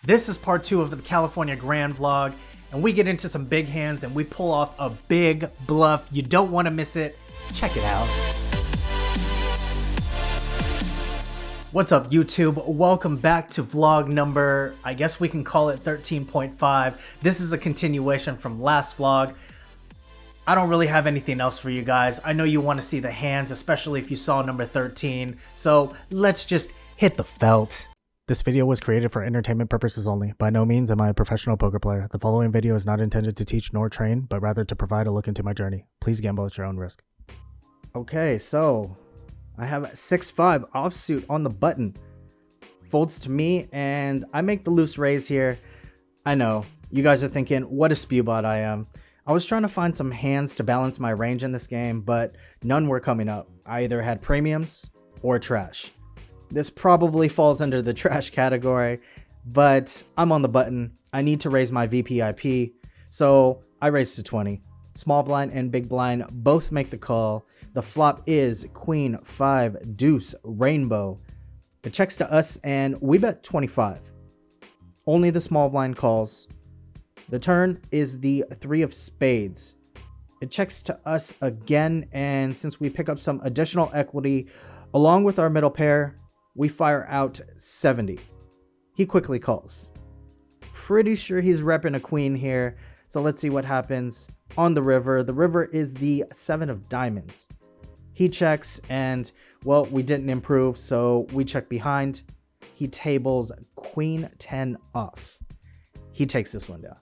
This is part 2 of the California Grand Vlog, and we get into some big hands and we pull off a big bluff. You don't want to miss it. Check it out. What's up, YouTube? Welcome back to vlog number, I guess we can call it 13.5. This is a continuation from last vlog. I don't really have anything else for you guys. I know you want to see the hands, especially if you saw number 13. So let's just hit the felt. This video was created for entertainment purposes only. By no means am I a professional poker player. The following video is not intended to teach nor train, but rather to provide a look into my journey. Please gamble at your own risk. Okay, so I have a 6-5 offsuit on the button. Folds to me, and I make the loose raise here. I know, you guys are thinking, what a spewbot I am. I was trying to find some hands to balance my range in this game, but none were coming up. I either had premiums or trash. This probably falls under the trash category, but I'm on the button. I need to raise my VPIP, so I raise to 20. Small blind and big blind both make the call. The flop is queen, 5, deuce, rainbow. It checks to us and we bet 25. Only the small blind calls. The turn is the 3 of spades. It checks to us again, and since we pick up some additional equity along with our middle pair, we fire out 70. He quickly calls. Pretty sure he's repping a queen here, so let's see what happens on the river. The river is the 7 of diamonds. He checks, and well, we didn't improve, so we check behind. He tables queen 10 off. He takes this one down.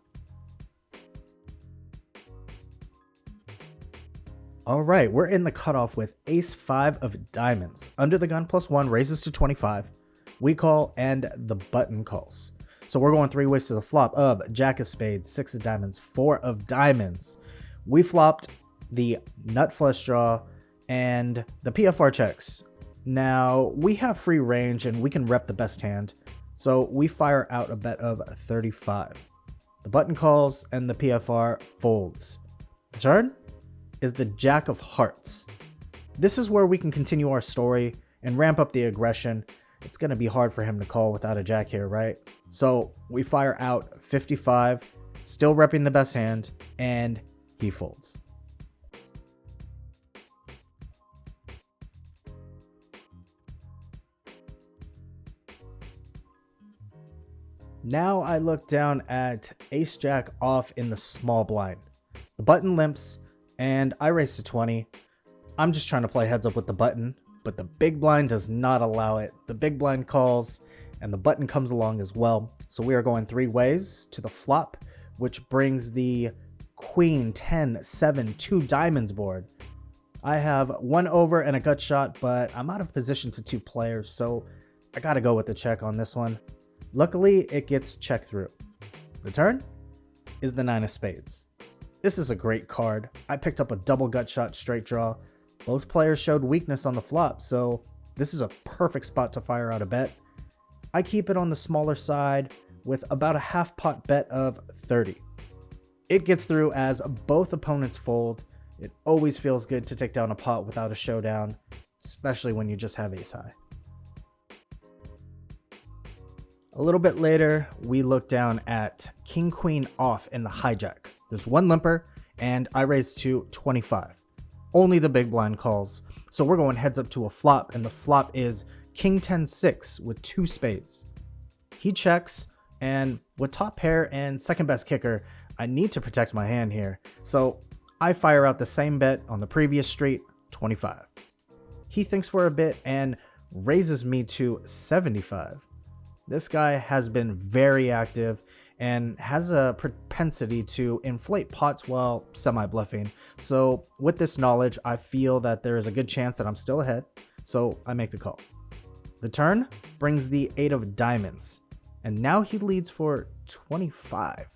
All right, we're in the cutoff with ace 5 of diamonds. Under the gun +1 raises to 25. We call and the button calls. So we're going 3 ways to the flop of jack of spades, 6 of diamonds, 4 of diamonds. We flopped the nut flush draw and the PFR checks. Now we have free range and we can rep the best hand. So we fire out a bet of 35. The button calls and the PFR folds. The turn is the jack of hearts. This is where we can continue our story and ramp up the aggression. It's going to be hard for him to call without a jack here, right? So we fire out 55, still repping the best hand, and he folds. Now I look down at ace jack off in the small blind. The button limps, and I raise to 20. I'm just trying to play heads up with the button, but the big blind does not allow it. The big blind calls, and the button comes along as well. So we are going 3 ways to the flop, which brings the queen, 10, 7, 2 diamonds board. I have 1 over and a gut shot, but I'm out of position to 2 players, so I gotta go with the check on this one. Luckily, it gets checked through. The turn is the 9 of spades. This is a great card. I picked up a double gut shot straight draw. Both players showed weakness on the flop, so this is a perfect spot to fire out a bet. I keep it on the smaller side with about a half pot bet of 30. It gets through as both opponents fold. It always feels good to take down a pot without a showdown, especially when you just have ace high. A little bit later, we look down at king queen off in the hijack. There's 1 limper, and I raise to 25. Only the big blind calls. So we're going heads up to a flop, and the flop is king 10-6 with 2 spades. He checks, and with top pair and second best kicker, I need to protect my hand here. So I fire out the same bet on the previous street, 25. He thinks for a bit and raises me to 75. This guy has been very active and has a propensity to inflate pots while semi-bluffing. So with this knowledge, I feel that there is a good chance that I'm still ahead, so I make the call. The turn brings the 8 of diamonds, and now he leads for 25.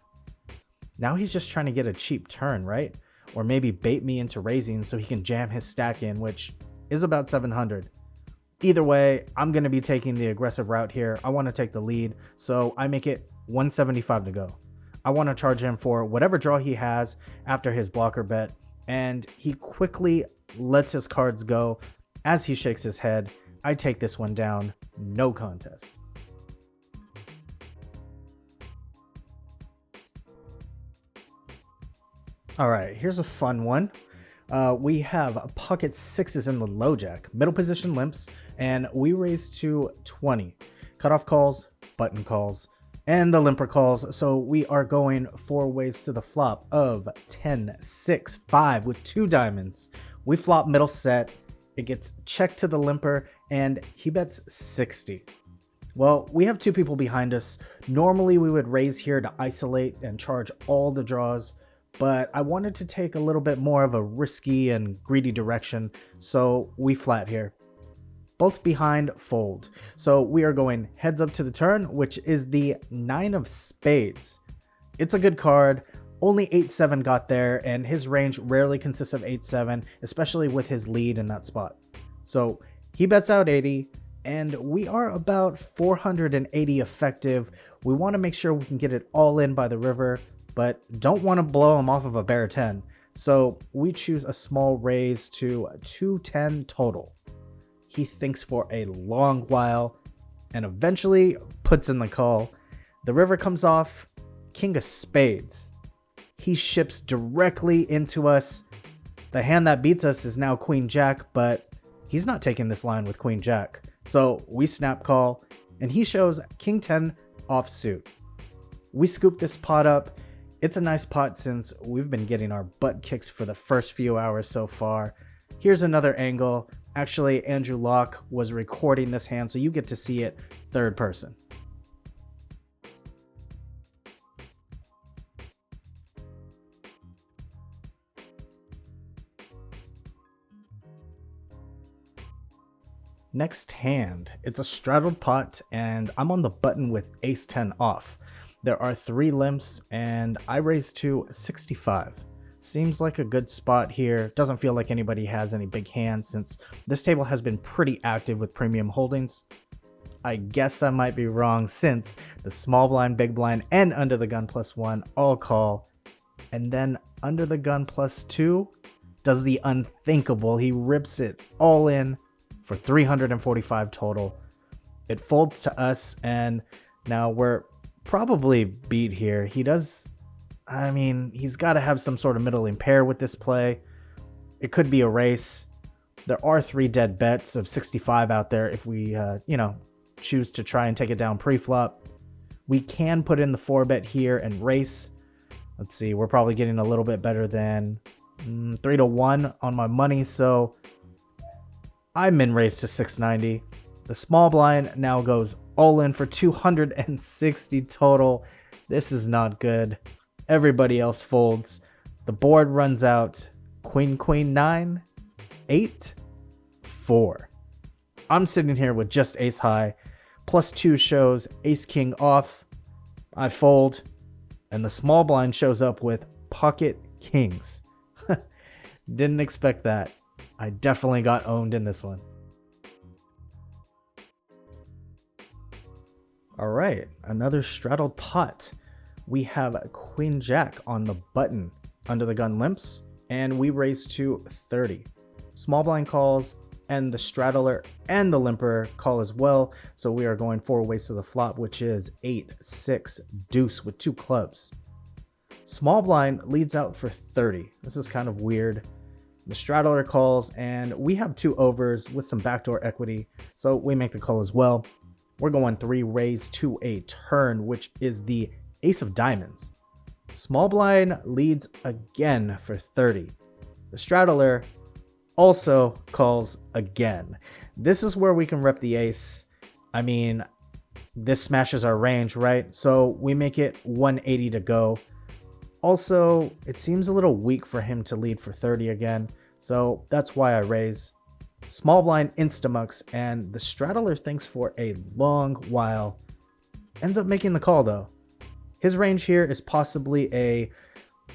Now he's just trying to get a cheap turn, right? Or maybe bait me into raising so he can jam his stack in, which is about 700. Either way, I'm going to be taking the aggressive route here. I want to take the lead, so I make it 175 to go. I want to charge him for whatever draw he has after his blocker bet, and he quickly lets his cards go. As he shakes his head, I take this one down, no contest. All right, here's a fun one. We have pocket sixes in the low jack, middle position limps, and we raise to 20. Cutoff calls, button calls, and the limper calls. So we are going 4 ways to the flop of 10, 6, 5 with 2 diamonds. We flop middle set. It gets checked to the limper, and he bets 60. Well, we have 2 people behind us. Normally we would raise here to isolate and charge all the draws, but I wanted to take a little bit more of a risky and greedy direction, so we flat here. Both behind fold. So we are going heads up to the turn, which is the 9 of spades. It's a good card. Only 8-7 got there, and his range rarely consists of 8-7, especially with his lead in that spot. So he bets out 80, and we are about 480 effective. We want to make sure we can get it all in by the river, but don't want to blow him off of a bear 10. So we choose a small raise to 210 total. He thinks for a long while and eventually puts in the call. The river comes off, king of spades. He ships directly into us. The hand that beats us is now queen jack, but he's not taking this line with queen jack. So we snap call, and he shows king 10 offsuit. We scoop this pot up. It's a nice pot since we've been getting our butt kicks for the first few hours so far. Here's another angle. Actually, Andrew Locke was recording this hand, so you get to see it third person. Next hand, it's a straddled pot, and I'm on the button with ace 10 off. There are 3 limps, and I raise to 65. Seems like a good spot here. Doesn't feel like anybody has any big hands since this table has been pretty active with premium holdings. I guess I might be wrong since the small blind, big blind, and under the gun +1 all call. And then under the gun +2 does the unthinkable. He rips it all in for 345 total. It folds to us, and now we're probably beat here. He's got to have some sort of middling pair with this play. It could be a race. There are 3 dead bets of 65 out there if we, choose to try and take it down pre-flop. We can put in the 4-bet here and race. Let's see, we're probably getting a little bit better than 3-1 on my money, so I'm in raise to 690. The small blind now goes all in for 260 total. This is not good. Everybody else folds. The board runs out. Queen, queen, 9, 8, 4. I'm sitting here with just ace high. +2 shows ace king off. I fold. And the small blind shows up with pocket kings. Didn't expect that. I definitely got owned in this one. All right, another straddled pot. We have queen jack on the button under the gun limps, and we raise to 30. Small blind calls, and the straddler and the limper call as well. So we are going 4 ways to the flop, which is 8, 6, deuce with 2 clubs. Small blind leads out for 30. This is kind of weird. The straddler calls, and we have 2 overs with some backdoor equity, so we make the call as well. We're going 3 raise to a turn, which is the ace of diamonds. Small blind leads again for 30. The straddler also calls again. This is where we can rep the ace. I mean, this smashes our range, right? So we make it 180 to go. Also, it seems a little weak for him to lead for 30 again, so that's why I raise. Small blind instamucks, and the straddler thinks for a long while. Ends up making the call though. His range here is possibly a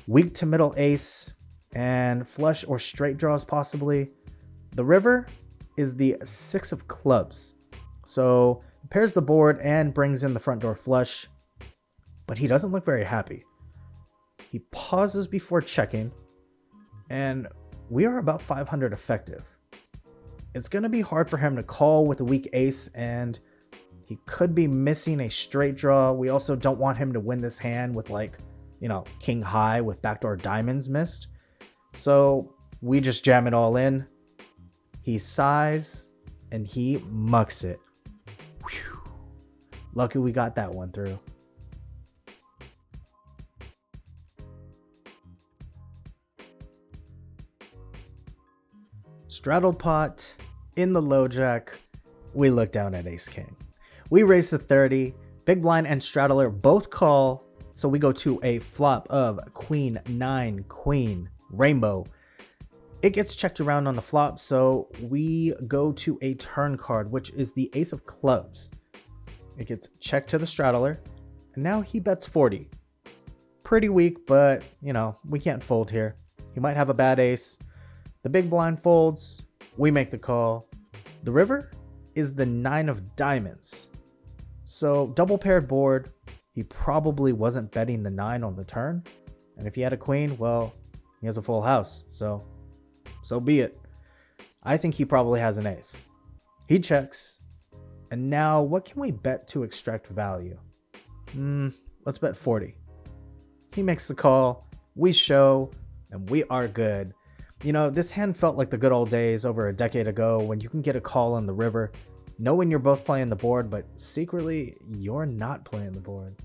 weak to middle ace and flush or straight draws possibly. The river is the 6 of clubs. So pairs the board and brings in the front door flush, but he doesn't look very happy. He pauses before checking, and we are about 500 effective. It's going to be hard for him to call with a weak ace, and he could be missing a straight draw. We also don't want him to win this hand with like king high with backdoor diamonds missed. So we just jam it all in. He sighs and he mucks it. Whew. Lucky we got that one through. Straddle pot in the low jack. We look down at ace king. We raise to 30. Big blind and straddler both call. So we go to a flop of queen 9 queen rainbow. It gets checked around on the flop, so we go to a turn card, which is the ace of clubs. It gets checked to the straddler, and now he bets 40. Pretty weak, but we can't fold here. He might have a bad ace. The big blind folds. We make the call. The river is the 9 of diamonds. So double paired board. He probably wasn't betting the 9 on the turn. And if he had a queen, well, he has a full house. So be it. I think he probably has an ace. He checks. And now what can we bet to extract value? Let's bet 40. He makes the call. We show. And we are good. This hand felt like the good old days over a decade ago when you can get a call on the river, knowing you're both playing the board, but secretly you're not playing the board.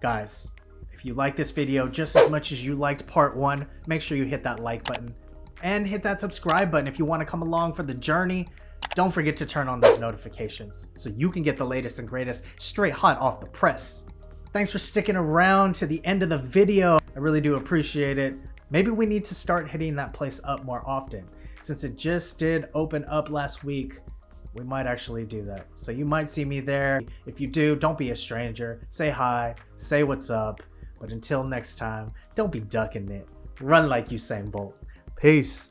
Guys, if you like this video just as much as you liked part 1, make sure you hit that like button and hit that subscribe button if you want to come along for the journey. Don't forget to turn on those notifications so you can get the latest and greatest straight hot off the press. Thanks for sticking around to the end of the video. I really do appreciate it. Maybe we need to start hitting that place up more often. Since it just did open up last week, we might actually do that. So you might see me there. If you do, don't be a stranger. Say hi, say what's up. But until next time, don't be ducking it. Run like Usain Bolt. Peace.